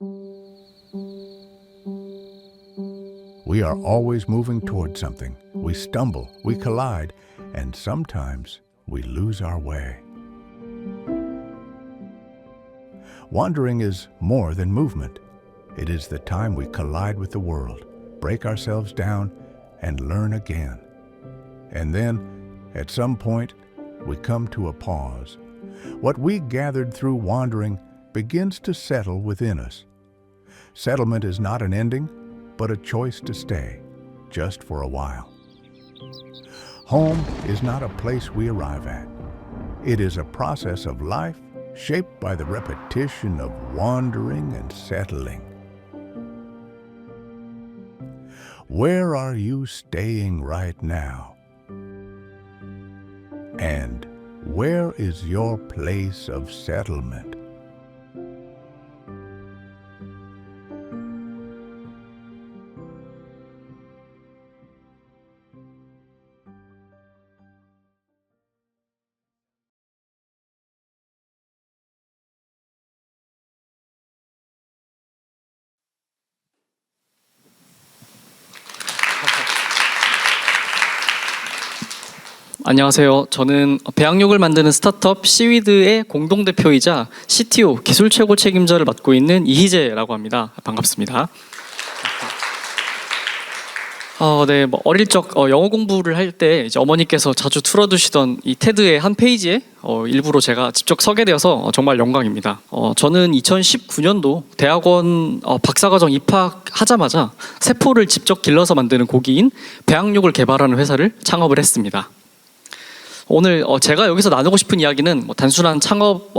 We are always moving toward something. We stumble, we collide, and sometimes we lose our way. Wandering is more than movement. It is the time we collide with the world, break ourselves down, and learn again. And then, at some point, we come to a pause. What we gathered through wandering begins to settle within us. Settlement is not an ending, but a choice to stay, just for a while. Home is not a place we arrive at. It is a process of life shaped by the repetition of wandering and settling. Where are you staying right now? And where is your place of settlement? 안녕하세요. 저는 배양육을 만드는 스타트업 시위드의 공동대표이자 CTO 기술 최고 책임자를 맡고 있는 이희재라고 합니다. 반갑습니다. 네, 어릴 적 영어 공부를 할 때 이제 어머니께서 자주 틀어두시던 이 테드의 한 페이지에 일부러 제가 직접 서게 되어서 정말 영광입니다. 저는 2019년도 대학원 박사과정 입학하자마자 세포를 직접 길러서 만드는 고기인 배양육을 개발하는 회사를 창업을 했습니다. 오늘 제가 여기서 나누고 싶은 이야기는 단순한 창업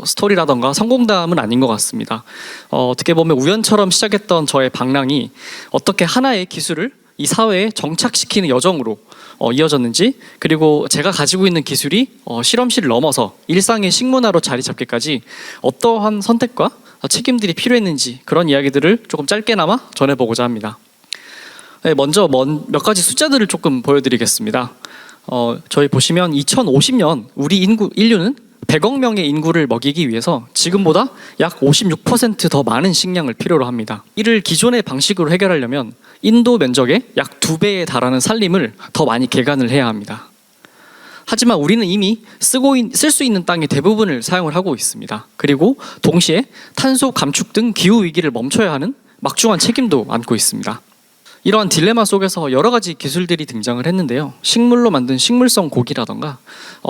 스토리라던가 성공담은 아닌 것 같습니다. 어떻게 보면 우연처럼 시작했던 저의 방랑이 어떻게 하나의 기술을 이 사회에 정착시키는 여정으로 이어졌는지, 그리고 제가 가지고 있는 기술이 실험실을 넘어서 일상의 식문화로 자리 잡기까지 어떠한 선택과 책임들이 필요했는지, 그런 이야기들을 조금 짧게나마 전해보고자 합니다. 네, 먼저 몇 가지 숫자들을 조금 보여드리겠습니다. 저희 보시면 2050년 우리 인류는 100억 명의 인구를 먹이기 위해서 지금보다 약 56% 더 많은 식량을 필요로 합니다. 이를 기존의 방식으로 해결하려면 인도 면적의 약 2배에 달하는 산림을 더 많이 개간을 해야 합니다. 하지만 우리는 이미 쓸 수 있는 땅의 대부분을 사용을 하고 있습니다. 그리고 동시에 탄소 감축 등 기후 위기를 멈춰야 하는 막중한 책임도 안고 있습니다. 이러한 딜레마 속에서 여러 가지 기술들이 등장을 했는데요. 식물로 만든 식물성 고기라던가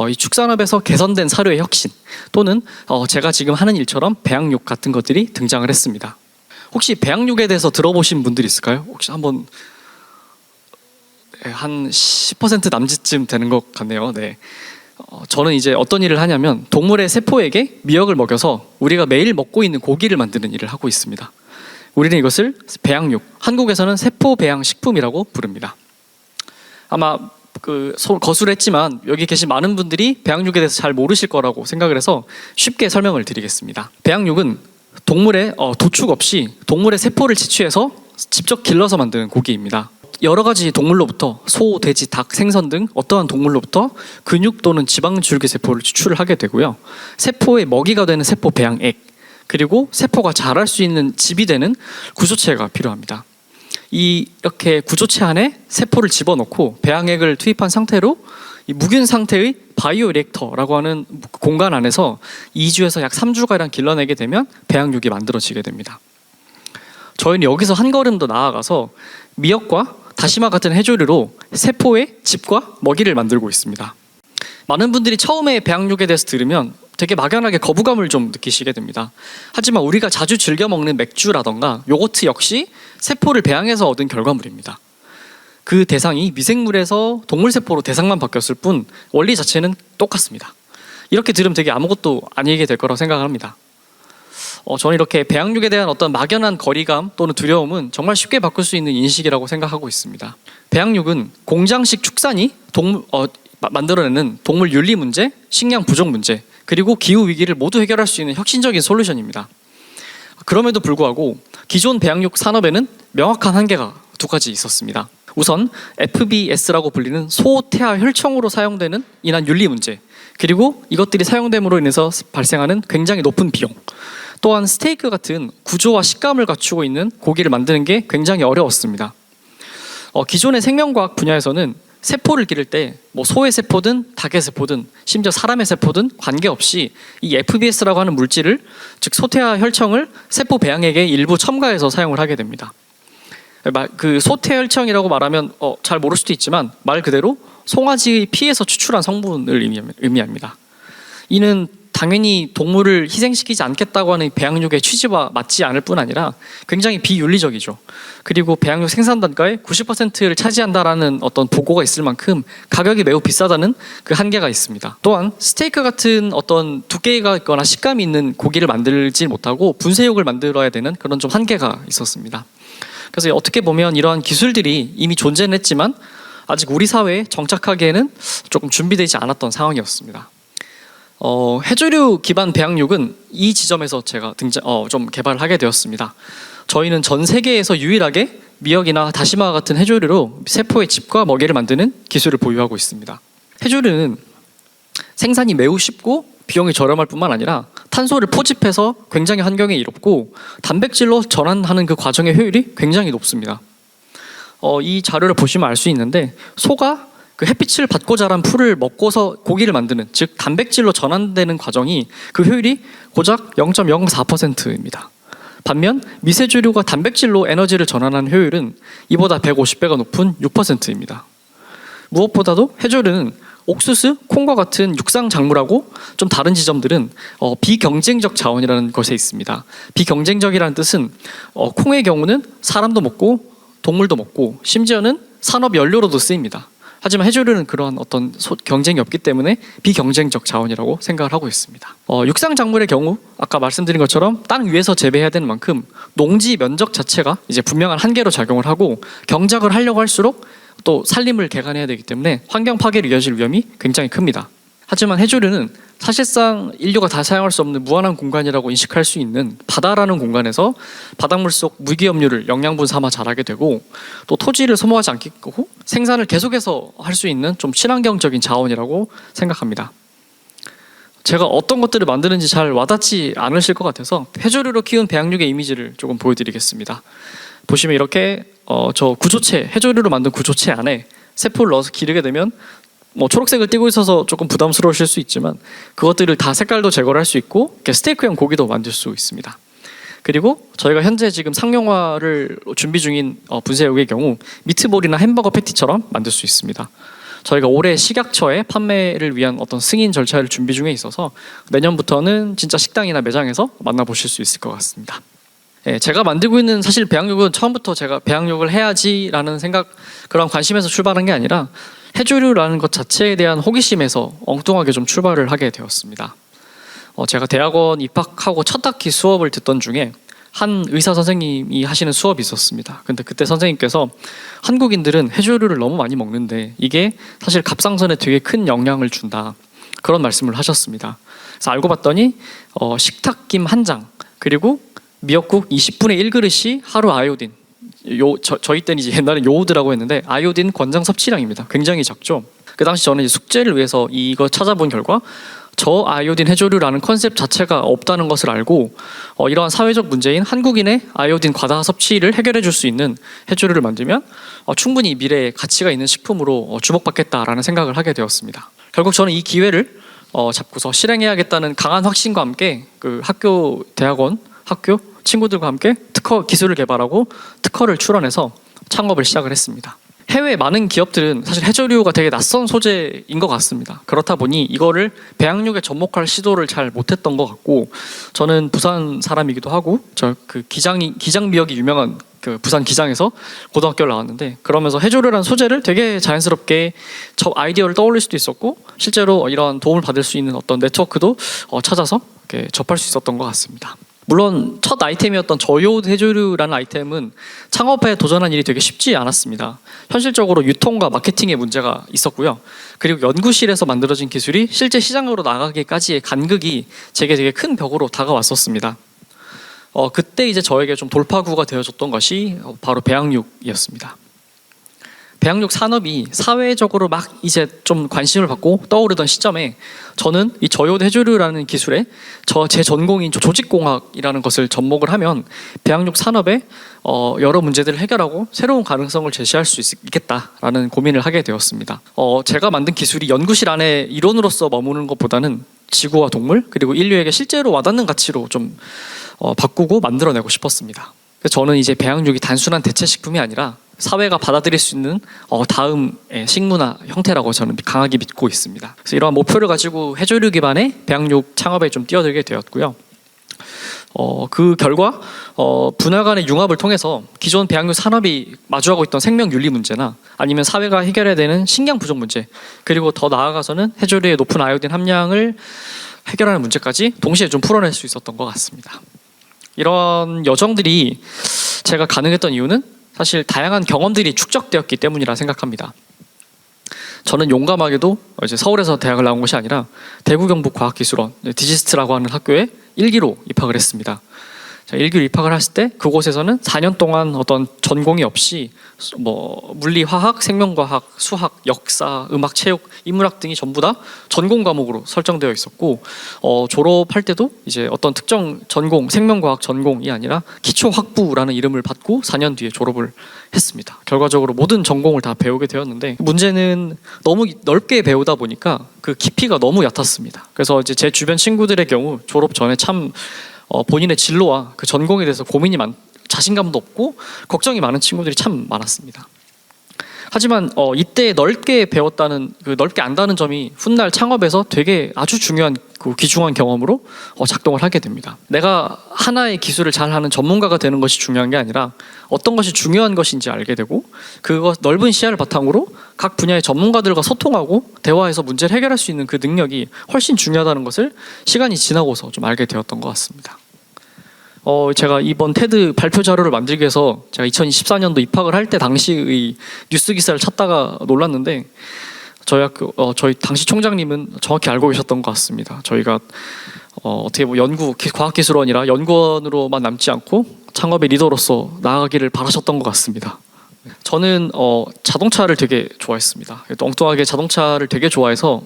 이 축산업에서 개선된 사료의 혁신, 또는 제가 지금 하는 일처럼 배양육 같은 것들이 등장을 했습니다. 혹시 배양육에 대해서 들어보신 분들 있을까요? 혹시 한번 한 10% 남짓쯤 되는 것 같네요. 네. 저는 이제 어떤 일을 하냐면 동물의 세포에게 미역을 먹여서 우리가 매일 먹고 있는 고기를 만드는 일을 하고 있습니다. 우리는 이것을 배양육, 한국에서는 세포 배양 식품이라고 부릅니다. 아마 거술했지만 여기 계신 많은 분들이 배양육에 대해서 잘 모르실 거라고 생각을 해서 쉽게 설명을 드리겠습니다. 배양육은 동물의 도축 없이 동물의 세포를 채취해서 직접 길러서 만드는 고기입니다. 여러 가지 동물로부터 소, 돼지, 닭, 생선 등 어떠한 동물로부터 근육 또는 지방 줄기 세포를 추출을 하게 되고요. 세포의 먹이가 되는 세포 배양액, 그리고 세포가 자랄 수 있는 집이 되는 구조체가 필요합니다. 이렇게 구조체 안에 세포를 집어넣고 배양액을 투입한 상태로 이 무균 상태의 바이오 리액터라고 하는 공간 안에서 2주에서 약 3주가량 길러내게 되면 배양육이 만들어지게 됩니다. 저희는 여기서 한 걸음 더 나아가서 미역과 다시마 같은 해조류로 세포의 집과 먹이를 만들고 있습니다. 많은 분들이 처음에 배양육에 대해서 들으면 되게 막연하게 거부감을 좀 느끼시게 됩니다. 하지만 우리가 자주 즐겨 먹는 맥주라던가 요거트 역시 세포를 배양해서 얻은 결과물입니다. 그 대상이 미생물에서 동물세포로 대상만 바뀌었을 뿐 원리 자체는 똑같습니다. 이렇게 들으면 되게 아무것도 아니게 될 거라고 생각합니다. 저는 이렇게 배양육에 대한 어떤 막연한 거리감 또는 두려움은 정말 쉽게 바꿀 수 있는 인식이라고 생각하고 있습니다. 배양육은 공장식 축산이 만들어내는 동물 윤리 문제, 식량 부족 문제, 그리고 기후 위기를 모두 해결할 수 있는 혁신적인 솔루션입니다. 그럼에도 불구하고 기존 배양육 산업에는 명확한 한계가 두 가지 있었습니다. 우선 FBS라고 불리는 소태아 혈청으로 사용되는 인한 윤리 문제, 그리고 이것들이 사용됨으로 인해서 발생하는 굉장히 높은 비용, 또한 스테이크 같은 구조와 식감을 갖추고 있는 고기를 만드는 게 굉장히 어려웠습니다. 기존의 생명과학 분야에서는 세포를 기를 때 뭐 소의 세포든 닭의 세포든 심지어 사람의 세포든 관계없이 이 FBS라고 하는 물질을, 즉 소태화 혈청을 세포 배양액에 일부 첨가해서 사용을 하게 됩니다. 그 소태혈청이라고 말하면 잘 모를 수도 있지만 말 그대로 송아지의 피에서 추출한 성분을 의미합니다. 이는 당연히 동물을 희생시키지 않겠다고 하는 배양육의 취지와 맞지 않을 뿐 아니라 굉장히 비윤리적이죠. 그리고 배양육 생산 단가의 90%를 차지한다라는 어떤 보고가 있을 만큼 가격이 매우 비싸다는 그 한계가 있습니다. 또한 스테이크 같은 어떤 두께가 있거나 식감이 있는 고기를 만들지 못하고 분쇄육을 만들어야 되는 그런 좀 한계가 있었습니다. 그래서 어떻게 보면 이러한 기술들이 이미 존재는 했지만 아직 우리 사회에 정착하기에는 조금 준비되지 않았던 상황이었습니다. 해조류 기반 배양육은 이 지점에서 제가 좀 개발을 하게 되었습니다. 저희는 전 세계에서 유일하게 미역이나 다시마와 같은 해조류로 세포의 칩과 먹이를 만드는 기술을 보유하고 있습니다. 해조류는 생산이 매우 쉽고 비용이 저렴할 뿐만 아니라 탄소를 포집해서 굉장히 환경에 이롭고 단백질로 전환하는 그 과정의 효율이 굉장히 높습니다. 이 자료를 보시면 알 수 있는데 소가 그 햇빛을 받고 자란 풀을 먹고서 고기를 만드는, 즉 단백질로 전환되는 과정이 그 효율이 고작 0.04%입니다. 반면 미세조류가 단백질로 에너지를 전환하는 효율은 이보다 150배가 높은 6%입니다. 무엇보다도 해조류는 옥수수, 콩과 같은 육상 작물하고 좀 다른 지점들은 비경쟁적 자원이라는 것에 있습니다. 비경쟁적이라는 뜻은 콩의 경우는 사람도 먹고 동물도 먹고 심지어는 산업 연료로도 쓰입니다. 하지만 해조류는 그러한 어떤 경쟁이 없기 때문에 비경쟁적 자원이라고 생각을 하고 있습니다. 육상 작물의 경우 아까 말씀드린 것처럼 땅 위에서 재배해야 되는 만큼 농지 면적 자체가 이제 분명한 한계로 작용을 하고 경작을 하려고 할수록 또 산림을 개간해야 되기 때문에 환경 파괴를 이어질 위험이 굉장히 큽니다. 하지만 해조류는 사실상 인류가 다 사용할 수 없는 무한한 공간이라고 인식할 수 있는 바다라는 공간에서 바닷물 속 무기염류를 영양분 삼아 자라게 되고 또 토지를 소모하지 않고 생산을 계속해서 할 수 있는 좀 친환경적인 자원이라고 생각합니다. 제가 어떤 것들을 만드는지 잘 와닿지 않으실 것 같아서 해조류로 키운 배양육의 이미지를 조금 보여드리겠습니다. 보시면 이렇게 저 구조체, 해조류로 만든 구조체 안에 세포를 넣어서 기르게 되면 초록색을 띠고 있어서 조금 부담스러우실 수 있지만 그것들을 다 색깔도 제거를 할 수 있고 이렇게 스테이크형 고기도 만들 수 있습니다. 그리고 저희가 현재 지금 상용화를 준비 중인 분쇄육의 경우 미트볼이나 햄버거 패티처럼 만들 수 있습니다. 저희가 올해 식약처에 판매를 위한 어떤 승인 절차를 준비 중에 있어서 내년부터는 진짜 식당이나 매장에서 만나보실 수 있을 것 같습니다. 제가 만들고 있는 사실 배양육은 처음부터 제가 배양육을 해야지라는 생각, 그런 관심에서 출발한 게 아니라 해조류라는 것 자체에 대한 호기심에서 엉뚱하게 좀 출발을 하게 되었습니다. 제가 대학원 입학하고 첫 학기 수업을 듣던 중에 한 의사 선생님이 하시는 수업이 있었습니다. 근데 그때 선생님께서 한국인들은 해조류를 너무 많이 먹는데 이게 사실 갑상선에 되게 큰 영향을 준다, 그런 말씀을 하셨습니다. 그래서 알고 봤더니 식탁김 한 장, 그리고 미역국 20분의 1그릇이 하루 아이오딘, 저희 때는 이제 옛날에 요오드라고 했는데 아이오딘 권장 섭취량입니다. 굉장히 작죠. 그 당시 저는 이제 숙제를 위해서 이거 찾아본 결과 저 아이오딘 해조류라는 컨셉 자체가 없다는 것을 알고 이러한 사회적 문제인 한국인의 아이오딘 과다 섭취를 해결해 줄 수 있는 해조류를 만들면 충분히 미래에 가치가 있는 식품으로 주목받겠다라는 생각을 하게 되었습니다. 결국 저는 이 기회를 잡고서 실행해야겠다는 강한 확신과 함께 그 학교 친구들과 함께 특허 기술을 개발하고 특허를 출원해서 창업을 시작을 했습니다. 해외 많은 기업들은 사실 해조류가 되게 낯선 소재인 것 같습니다. 그렇다 보니 이거를 배양육에 접목할 시도를 잘 못했던 것 같고, 저는 부산 사람이기도 하고 저 그 기장미역이 유명한 그 부산 기장에서 고등학교를 나왔는데, 그러면서 해조류라는 소재를 되게 자연스럽게 저 아이디어를 떠올릴 수도 있었고 실제로 이런 도움을 받을 수 있는 어떤 네트워크도 찾아서 이렇게 접할 수 있었던 것 같습니다. 물론 첫 아이템이었던 저요오드 해조류라는 아이템은 창업에 도전한 일이 되게 쉽지 않았습니다. 현실적으로 유통과 마케팅에 문제가 있었고요. 그리고 연구실에서 만들어진 기술이 실제 시장으로 나가기까지의 간극이 제게 되게 큰 벽으로 다가왔었습니다. 그때 이제 저에게 좀 돌파구가 되어줬던 것이 바로 배양육이었습니다. 배양육 산업이 사회적으로 막 이제 좀 관심을 받고 떠오르던 시점에 저는 이 저요드 해조류라는 기술에 제 전공인 조직공학이라는 것을 접목을 하면 배양육 산업에 여러 문제들을 해결하고 새로운 가능성을 제시할 수 있겠다라는 고민을 하게 되었습니다. 제가 만든 기술이 연구실 안에 이론으로서 머무는 것보다는 지구와 동물 그리고 인류에게 실제로 와닿는 가치로 좀 바꾸고 만들어내고 싶었습니다. 그래서 저는 이제 배양육이 단순한 대체 식품이 아니라 사회가 받아들일 수 있는 다음의 식문화 형태라고 저는 강하게 믿고 있습니다. 그래서 이러한 목표를 가지고 해조류 기반의 배양육 창업에 좀 뛰어들게 되었고요. 그 결과 분야 간의 융합을 통해서 기존 배양육 산업이 마주하고 있던 생명 윤리 문제나 아니면 사회가 해결해야 되는 식량 부족 문제, 그리고 더 나아가서는 해조류의 높은 아요딘 함량을 해결하는 문제까지 동시에 좀 풀어낼 수 있었던 것 같습니다. 이런 여정들이 제가 가능했던 이유는 사실 다양한 경험들이 축적되었기 때문이라 생각합니다. 저는 용감하게도 이제 서울에서 대학을 나온 것이 아니라 대구 경북 과학기술원 디지스트라고 하는 학교에 1기로 입학을 했습니다. 1기로 입학을 했을 때 그곳에서는 4년 동안 어떤 전공이 없이 물리, 화학, 생명과학, 수학, 역사, 음악, 체육, 인문학 등이 전부 다 전공 과목으로 설정되어 있었고 졸업할 때도 이제 어떤 특정 전공, 생명과학 전공이 아니라 기초학부라는 이름을 받고 4년 뒤에 졸업을 했습니다. 결과적으로 모든 전공을 다 배우게 되었는데 문제는 너무 넓게 배우다 보니까 그 깊이가 너무 얕았습니다. 그래서 이제 제 주변 친구들의 경우 졸업 전에 참 본인의 진로와 그 전공에 대해서 자신감도 없고 걱정이 많은 친구들이 참 많았습니다. 하지만 이때 넓게 배웠다는 넓게 안다는 점이 훗날 창업에서 되게 아주 중요한 귀중한 경험으로 작동을 하게 됩니다. 내가 하나의 기술을 잘하는 전문가가 되는 것이 중요한 게 아니라 어떤 것이 중요한 것인지 알게 되고 그것 넓은 시야를 바탕으로 각 분야의 전문가들과 소통하고 대화해서 문제를 해결할 수 있는 그 능력이 훨씬 중요하다는 것을 시간이 지나고서 좀 알게 되었던 것 같습니다. 제가 이번 테드 발표 자료를 만들기 위해서 제가 2024년도 입학을 할 때 당시의 뉴스 기사를 찾다가 놀랐는데 저희 학교 저희 당시 총장님은 정확히 알고 계셨던 것 같습니다. 저희가 어떻게 과학기술원이라 연구원으로만 남지 않고 창업의 리더로서 나아가기를 바라셨던 것 같습니다. 저는 자동차를 되게 좋아했습니다. 엉뚱하게 자동차를 되게 좋아해서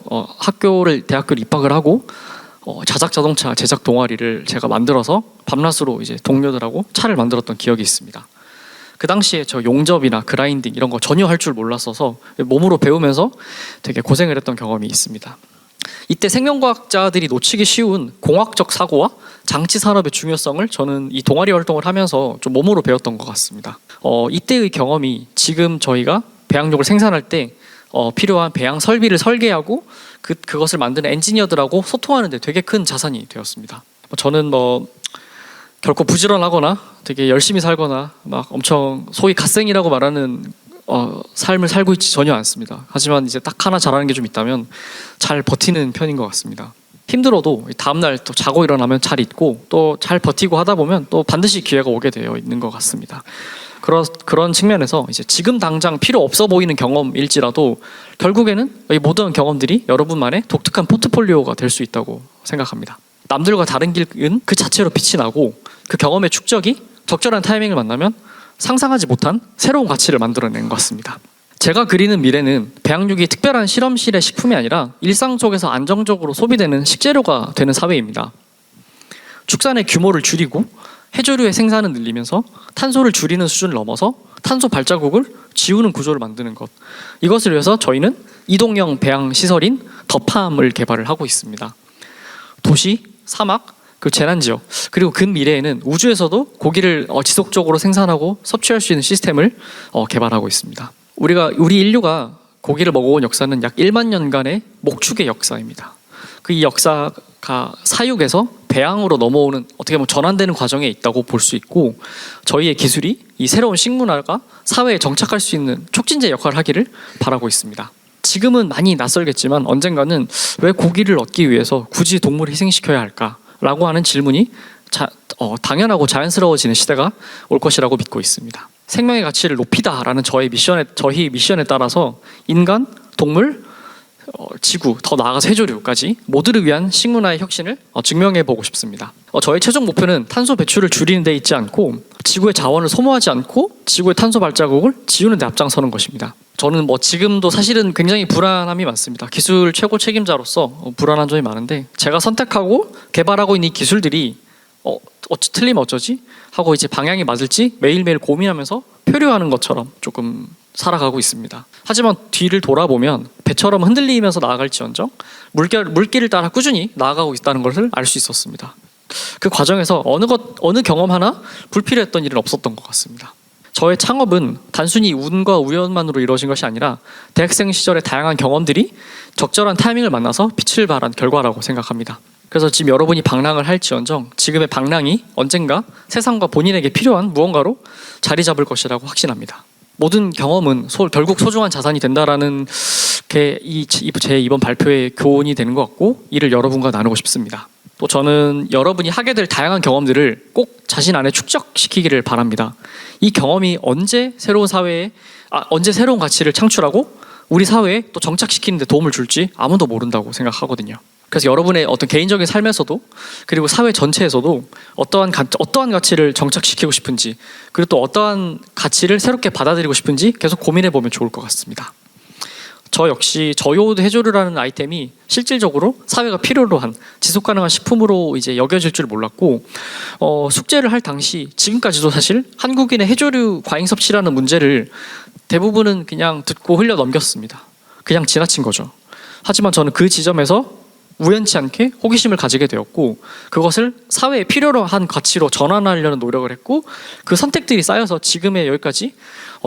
대학교를 입학을 하고 자작 자동차 제작 동아리를 제가 만들어서 밤낮으로 이제 동료들하고 차를 만들었던 기억이 있습니다. 그 당시에 저 용접이나 그라인딩 이런 거 전혀 할 줄 몰랐어서 몸으로 배우면서 되게 고생을 했던 경험이 있습니다. 이때 생명과학자들이 놓치기 쉬운 공학적 사고와 장치 산업의 중요성을 저는 이 동아리 활동을 하면서 좀 몸으로 배웠던 것 같습니다. 이때의 경험이 지금 저희가 배양육을 생산할 때 필요한 배양 설비를 설계하고 그것을 만드는 엔지니어들하고 소통하는 데 되게 큰 자산이 되었습니다. 저는 결코 부지런하거나 되게 열심히 살거나 막 엄청 소위 갓생이라고 말하는 삶을 살고 있지 전혀 않습니다. 하지만 이제 딱 하나 잘하는 게 좀 있다면 잘 버티는 편인 것 같습니다. 힘들어도 다음날 또 자고 일어나면 잘 잊고 또 잘 버티고 하다 보면 또 반드시 기회가 오게 되어 있는 것 같습니다. 그런 측면에서 이제 지금 당장 필요 없어 보이는 경험일지라도 결국에는 이 모든 경험들이 여러분만의 독특한 포트폴리오가 될 수 있다고 생각합니다. 남들과 다른 길은 그 자체로 빛이 나고 그 경험의 축적이 적절한 타이밍을 만나면 상상하지 못한 새로운 가치를 만들어낸 것 같습니다. 제가 그리는 미래는 배양육이 특별한 실험실의 식품이 아니라 일상 속에서 안정적으로 소비되는 식재료가 되는 사회입니다. 축산의 규모를 줄이고 해조류의 생산을 늘리면서 탄소를 줄이는 수준을 넘어서 탄소 발자국을 지우는 구조를 만드는 것, 이것을 위해서 저희는 이동형 배양 시설인 더팜을 개발을 하고 있습니다. 도시, 사막, 재난지역, 그리고 근미래에는 우주에서도 고기를 지속적으로 생산하고 섭취할 수 있는 시스템을 개발하고 있습니다. 우리 인류가 고기를 먹어온 역사는 약 1만 년간의 목축의 역사입니다. 이 역사가 사육에서 배양으로 넘어오는 어떻게 보면 전환되는 과정에 있다고 볼 수 있고 저희의 기술이 이 새로운 식문화가 사회에 정착할 수 있는 촉진제 역할을 하기를 바라고 있습니다. 지금은 많이 낯설겠지만 언젠가는 왜 고기를 얻기 위해서 굳이 동물을 희생시켜야 할까라고 하는 질문이 당연하고 자연스러워지는 시대가 올 것이라고 믿고 있습니다. 생명의 가치를 높이다라는 저희 미션에 따라서 인간, 동물, 지구, 더 나아가서 해조류까지 모두를 위한 식문화의 혁신을 증명해보고 싶습니다. 저의 최종 목표는 탄소 배출을 줄이는 데 있지 않고 지구의 자원을 소모하지 않고 지구의 탄소 발자국을 지우는 데 앞장서는 것입니다. 저는 지금도 사실은 굉장히 불안함이 많습니다. 기술 최고 책임자로서 불안한 점이 많은데, 제가 선택하고 개발하고 있는 이 기술들이 틀리면 어쩌지? 하고 이제 방향이 맞을지 매일매일 고민하면서 표류하는 것처럼 조금 살아가고 있습니다. 하지만 뒤를 돌아보면 배처럼 흔들리면서 나아갈지언정 물길을 따라 꾸준히 나아가고 있다는 것을 알 수 있었습니다. 그 과정에서 어느 경험 하나 불필요했던 일은 없었던 것 같습니다. 저의 창업은 단순히 운과 우연만으로 이루어진 것이 아니라 대학생 시절의 다양한 경험들이 적절한 타이밍을 만나서 빛을 발한 결과라고 생각합니다. 그래서 지금 여러분이 방랑을 할지언정 지금의 방랑이 언젠가 세상과 본인에게 필요한 무언가로 자리 잡을 것이라고 확신합니다. 모든 경험은 결국 소중한 자산이 된다라는 게 제 이번 발표의 교훈이 되는 것 같고, 이를 여러분과 나누고 싶습니다. 또 저는 여러분이 하게 될 다양한 경험들을 꼭 자신 안에 축적시키기를 바랍니다. 이 경험이 언제 새로운 가치를 창출하고 우리 사회에 또 정착시키는 데 도움을 줄지 아무도 모른다고 생각하거든요. 그래서 여러분의 어떤 개인적인 삶에서도, 그리고 사회 전체에서도 어떠한 가치를 정착시키고 싶은지, 그리고 또 어떠한 가치를 새롭게 받아들이고 싶은지 계속 고민해 보면 좋을 것 같습니다. 저 역시 저요오드 해조류라는 아이템이 실질적으로 사회가 필요로 한 지속 가능한 식품으로 이제 여겨질 줄 몰랐고, 숙제를 할 당시 지금까지도 사실 한국인의 해조류 과잉 섭취라는 문제를 대부분은 그냥 듣고 흘려 넘겼습니다. 그냥 지나친 거죠. 하지만 저는 그 지점에서 우연치 않게 호기심을 가지게 되었고, 그것을 사회에 필요로 한 가치로 전환하려는 노력을 했고, 그 선택들이 쌓여서 지금의 여기까지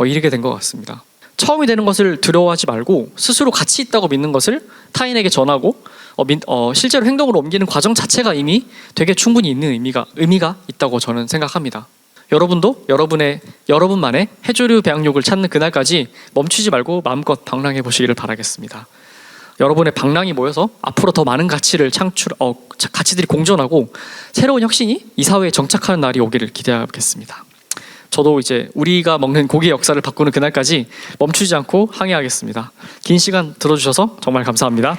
이르게 된 것 같습니다. 처음이 되는 것을 두려워하지 말고 스스로 가치 있다고 믿는 것을 타인에게 전하고 실제로 행동으로 옮기는 과정 자체가 이미 되게 충분히 있는 의미가 있다고 저는 생각합니다. 여러분도 여러분만의 해조류 배양육을 찾는 그날까지 멈추지 말고 마음껏 방랑해 보시기를 바라겠습니다. 여러분의 방랑이 모여서 앞으로 더 많은 가치들이 공존하고 새로운 혁신이 이 사회에 정착하는 날이 오기를 기대하겠습니다. 저도 이제 우리가 먹는 고기의 역사를 바꾸는 그날까지 멈추지 않고 항해하겠습니다. 긴 시간 들어주셔서 정말 감사합니다.